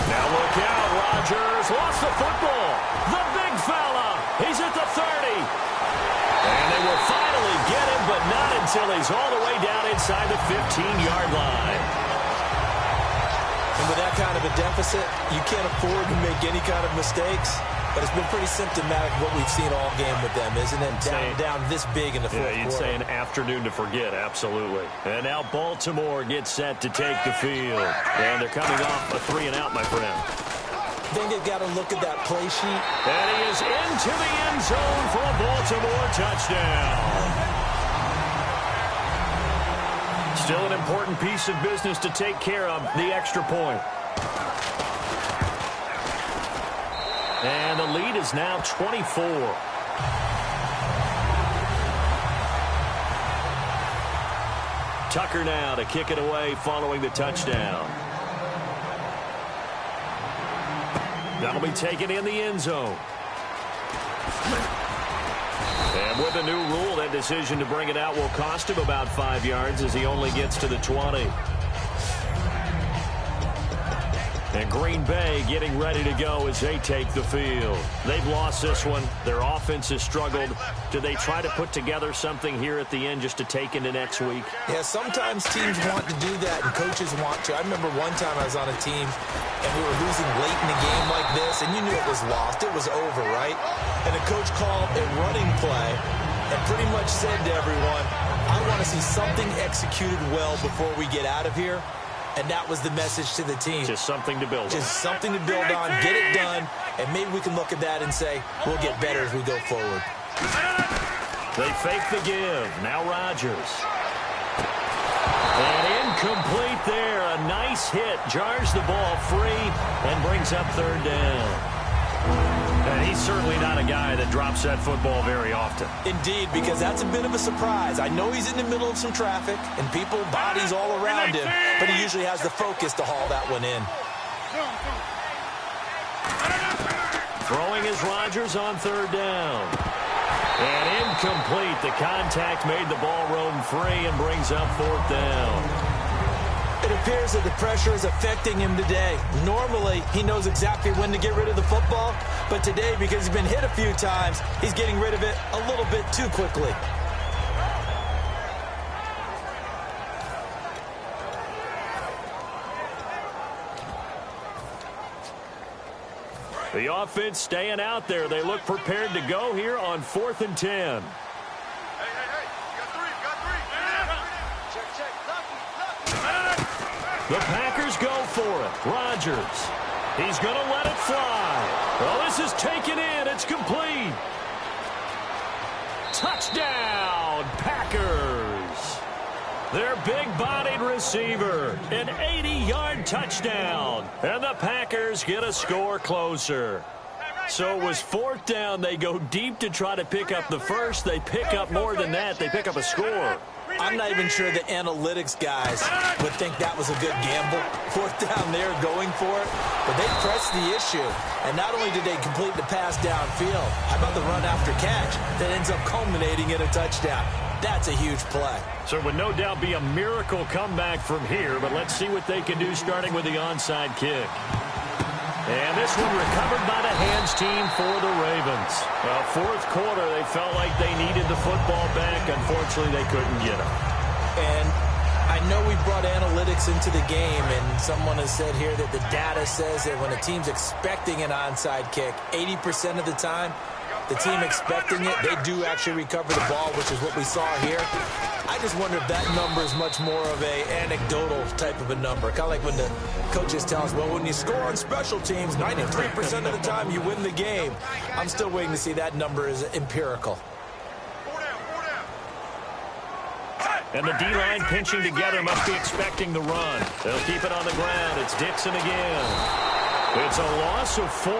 Now look out, Rodgers lost the football. The big fella, he's at the 30. And they will finally get him, but not until he's all the way down inside the 15-yard line. And with that kind of a deficit, you can't afford to make any kind of mistakes. But it's been pretty symptomatic what we've seen all game with them, isn't it? Down this big in the fourth quarter. Yeah, you'd say an afternoon to forget, absolutely. And now Baltimore gets set to take the field. And they're coming off a 3-and-out, my friend. I think they've got to look at that play sheet. And he is into the end zone for a Baltimore touchdown. Still an important piece of business to take care of, the extra point. And the lead is now 24. Tucker now to kick it away following the touchdown. That'll be taken in the end zone. And with the new rule, that decision to bring it out will cost him about 5 yards as he only gets to the 20. And Green Bay getting ready to go as they take the field. They've lost this one. Their offense has struggled. Do they try to put together something here at the end just to take into next week? Yeah, sometimes teams want to do that, and coaches want to. I remember one time I was on a team, and we were losing late in a game like this, and you knew it was lost. It was over, right? And the coach called a running play and pretty much said to everyone, I want to see something executed well before we get out of here. And that was the message to the team. Just something to build on. Just something to build on, get it done, and maybe we can look at that and say, we'll get better as we go forward. They fake the give. Now Rodgers. And incomplete there. A nice hit. Jars the ball free and brings up third down. And he's certainly not a guy that drops that football very often. Indeed, because that's a bit of a surprise. I know he's in the middle of some traffic and people, bodies all around him, but he usually has the focus to haul that one in. Throwing is Rodgers on third down. And incomplete. The contact made the ball roam free and brings up fourth down. It appears that the pressure is affecting him today. Normally, he knows exactly when to get rid of the football, but today, because he's been hit a few times, he's getting rid of it a little bit too quickly. The offense staying out there. They look prepared to go here on 4th and 10. The Packers go for it. Rodgers. He's going to let it fly. Well, this is taken in. It's complete. Touchdown, Packers. Their big-bodied receiver. An 80-yard touchdown. And the Packers get a score closer. So it was 4th down. They go deep to try to pick up the first. They pick up more than that. They pick up a score. I'm not even sure the analytics guys would think that was a good gamble. 4th down there going for it. But they pressed the issue. And not only did they complete the pass downfield, how about the run after catch that ends up culminating in a touchdown? That's a huge play. So it would no doubt be a miracle comeback from here, but let's see what they can do starting with the onside kick. And this one recovered by the hands team for the Ravens. Well, 4th quarter, they felt like they needed the football back. Unfortunately, they couldn't get it. And I know we brought analytics into the game, and someone has said here that the data says that when a team's expecting an onside kick, 80% of the time, the team expecting it, they do actually recover the ball, which is what we saw here. I just wonder if that number is much more of a anecdotal type of a number. Kind of like when the coaches tell us, well, when you score on special teams, 93% of the time you win the game. I'm still waiting to see that number is empirical. And the D-line pinching together must be expecting the run. They'll keep it on the ground. It's Dixon again. It's a loss of 4.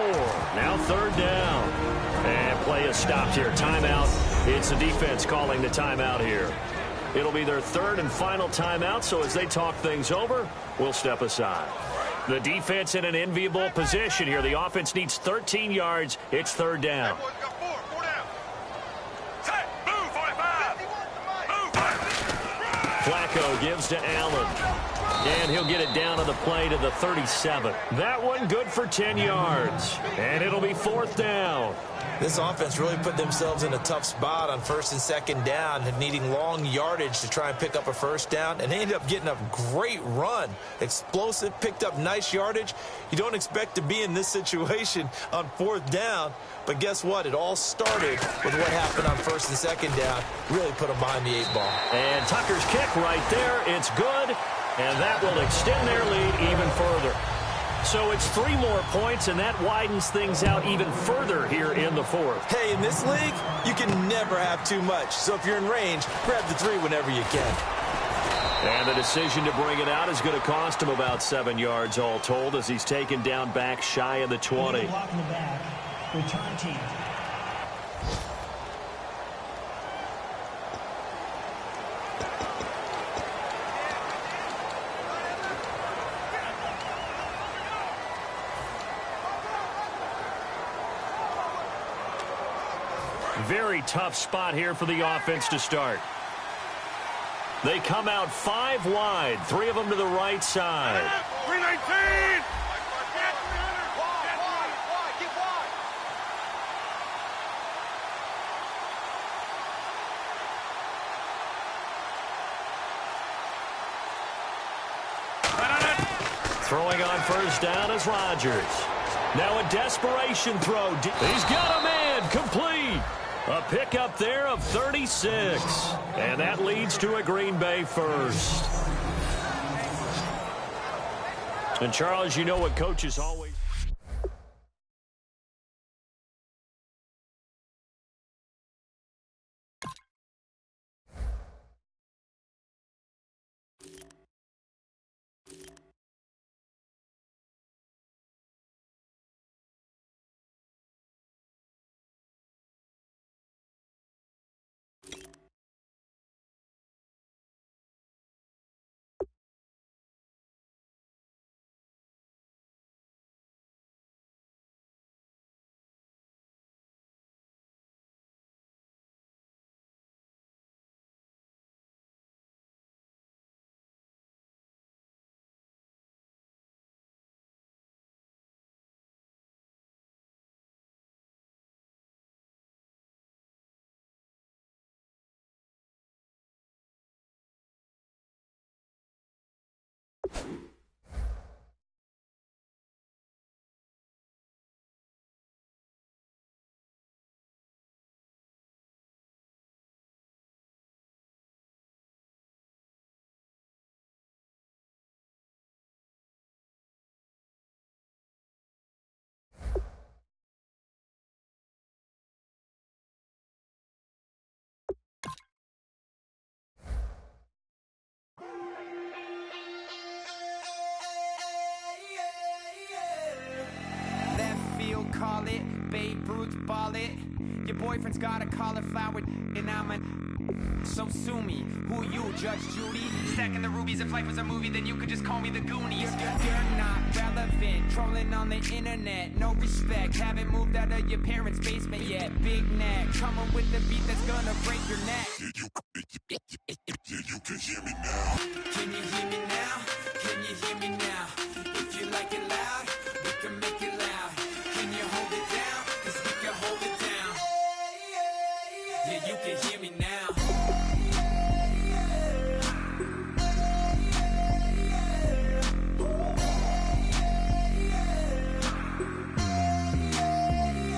Now 3rd down. And play is stopped here. Timeout. It's the defense calling the timeout here. It'll be their 3rd and final timeout, so as they talk things over, we'll step aside. The defense in an enviable position here. The offense needs 13 yards. It's 3rd down. Flacco gives to Allen. And he'll get it down to the play to the 37. That one good for 10 yards. And it'll be 4th down. This offense really put themselves in a tough spot on 1st and 2nd down and needing long yardage to try and pick up a 1st down. And they ended up getting a great run. Explosive, picked up nice yardage. You don't expect to be in this situation on 4th down. But guess what? It all started with what happened on 1st and 2nd down. Really put them behind the 8 ball. And Tucker's kick right there. It's good. And that will extend their lead even further. So it's 3 more points, and that widens things out even further here in the 4th. Hey, in this league, you can never have too much. So if you're in range, grab the 3 whenever you can. And the decision to bring it out is going to cost him about 7 yards all told as he's taken down back shy of the 20. Block in the back. Return team. Very tough spot here for the offense to start. They come out 5 wide, 3 of them to the right side. 319! Throwing on 1st down is Rodgers. Now a desperation throw. He's got a man complete. A pickup there of 36. And that leads to a Green Bay 1st. And, Charles, you know what coaches always... Call it, Babe Ruth ball it. Your boyfriend's got a cauliflower and so sue me. Who you, Judge Judy? Stacking the rubies. If life was a movie, then you could just call me the Goonies. You're not relevant, trolling on the internet. No respect, haven't moved out of your parents' basement yet. Big neck, coming with the beat that's gonna break your neck. You can hear me now. Can you hear me now? Can you hear me now? If you like it loud, we can make it loud. Can you hold it down? 'Cause we can hold it down. Yeah, you can hear me now.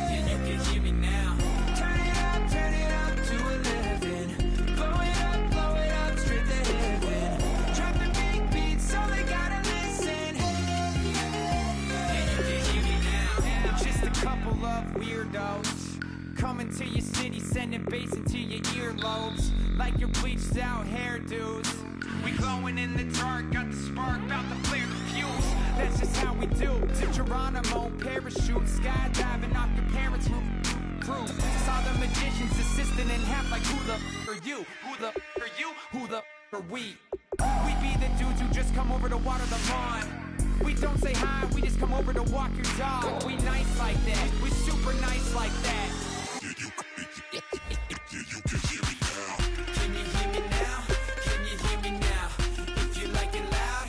Yeah, you can hear me now. Turn it up to 11. Blow it up straight to heaven. Drop the big beats so they gotta listen. Yeah, you can hear me now. Just a couple of weirdos coming to your city, sending bass into your earlobes like your bleached out hairdos. We glowing in the dark, got the spark, about to flare the fuse. That's just how we do. To Geronimo, parachute, skydiving off your parents' roof. Crew saw the magician's assistant in half, like who the are you? Who the are you? Who the are we? We be the dudes who just come over to water the lawn. We don't say hi, we just come over to walk your dog. We nice like that, we super nice like that. You can hear me now. Can you hear me now? Can you hear me now? If you like it loud,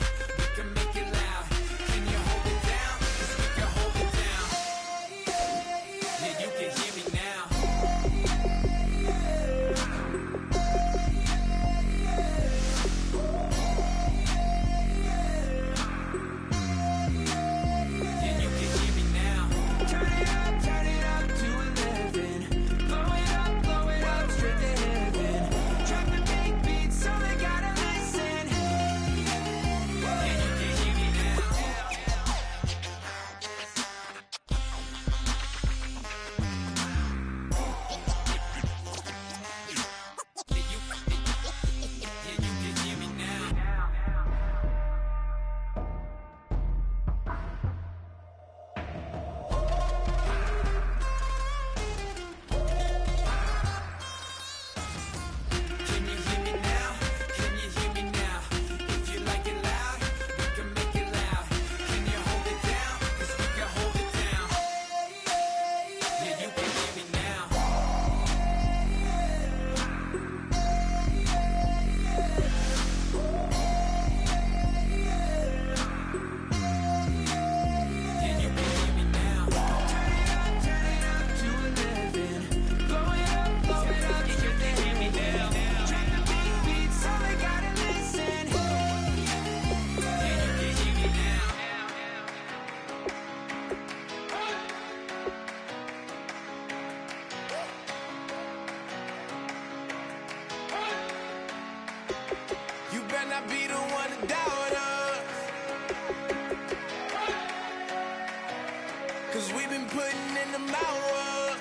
Cause we've been putting in the hour.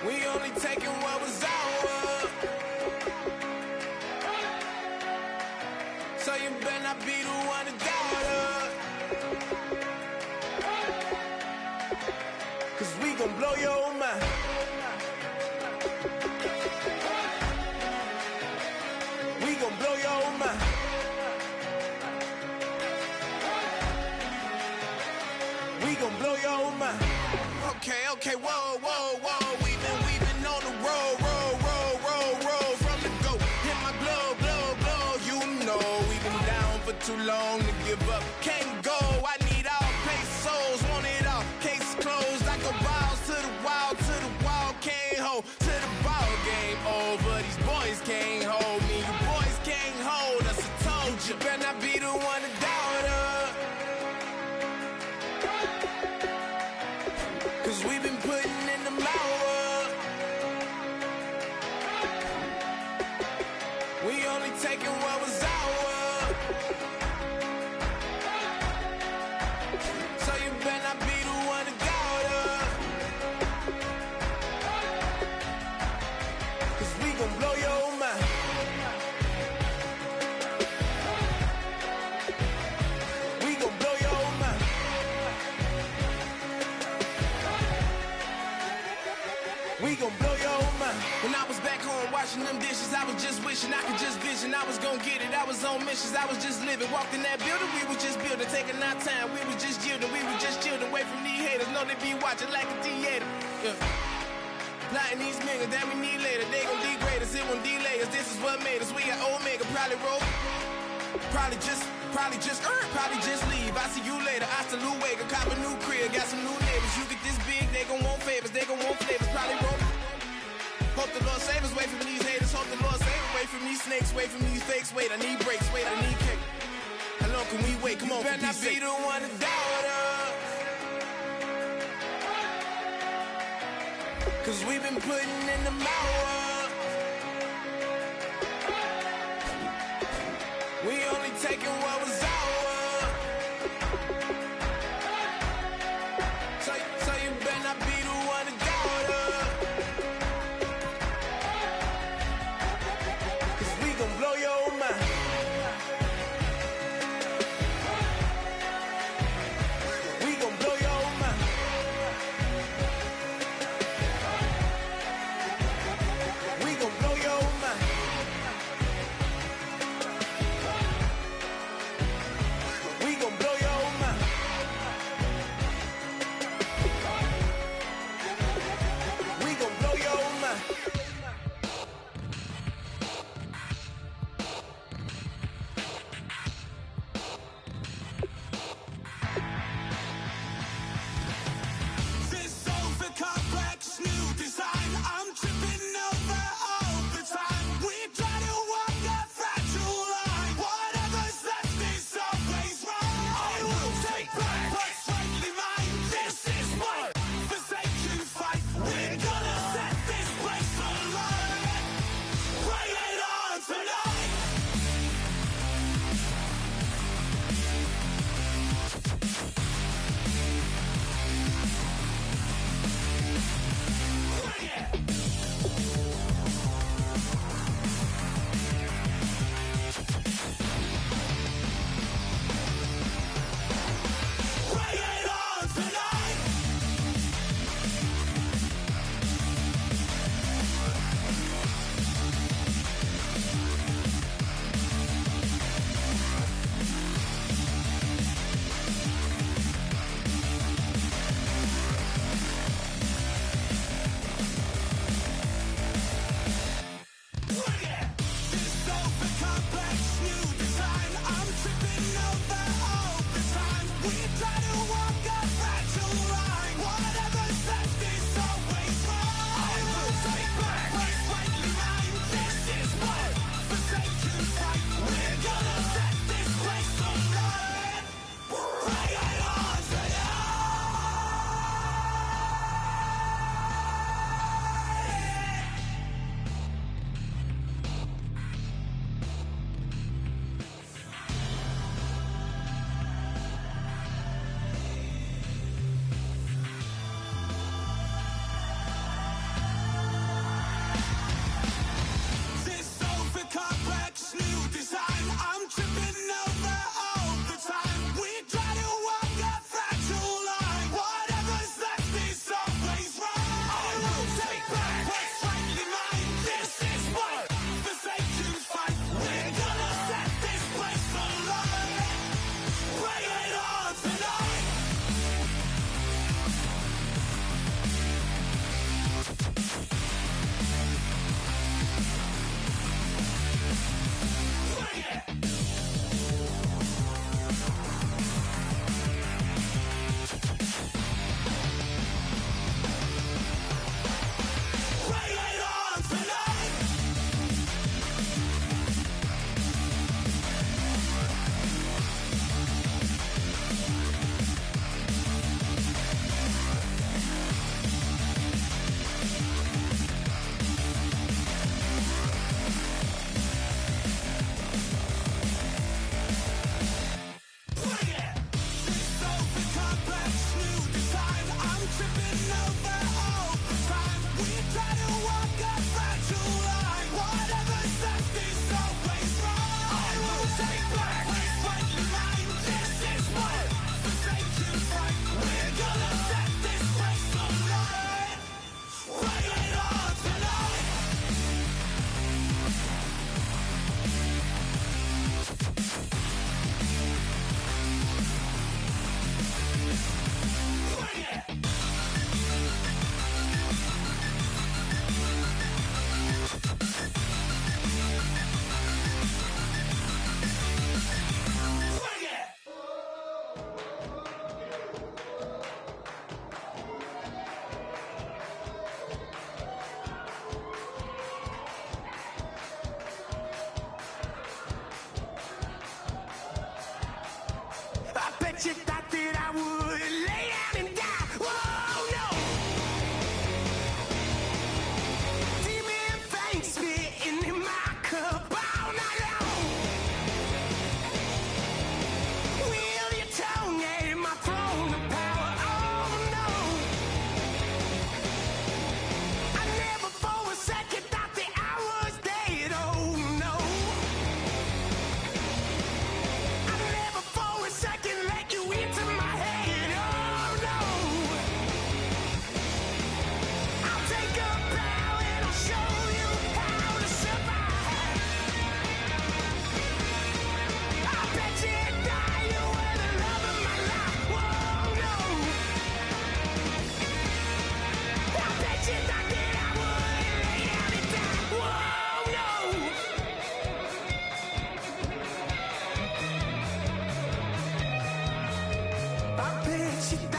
We only taking what was ours. So you better not be the one to doubt us. Cause we gon' blow your mind. We gon' blow your mind. We gon' blow your mind. Okay, whoa, whoa, whoa. We've been on the road. From the go, hit my glow. You know we've been down for too long to give up. Can't go, I need all pesos, want it all. Case closed, I go balls to the wall, can't hold. To the ball game over, these boys can't hold me. You boys can't hold us, I told you. Better not be the one to doubt us. Cause we've been putting in the hour. We only taking what was ours. So you better not be the one to doubt us. Cause we gon' blow your mind. We gon' blow your mind. We gon' blow your mind. When I was back home washing them dishes, I was just wishing I could just vision. I was gon' get it, I was on missions, I was just living. Walked in that building, we was just building, taking our time. We was just yielding, we was just chilling. Away from these haters, know they be watching like a theater. Yeah. Plotting these niggas that we need later. They gon' degrade us, it won't delay us. This is what made us. We got Omega, probably roll. Probably just leave. I see you later. Hasta luego, cop a new crib, got some new neighbors. You get this big, they gon' want favors, they gon' want flavors. Probably roll. Hope the Lord save us, wait from these haters. Hope the Lord save us, wait from these snakes, wait from these fakes. Wait, I need breaks, wait, I need cake. How long can we wait? Come on, better not be the one to doubt us. Cause we've been putting in the hour. We only taking what was ours. So you better not be the one to doubt us. Cause we gon' blow your mind. We gon' blow your mind. she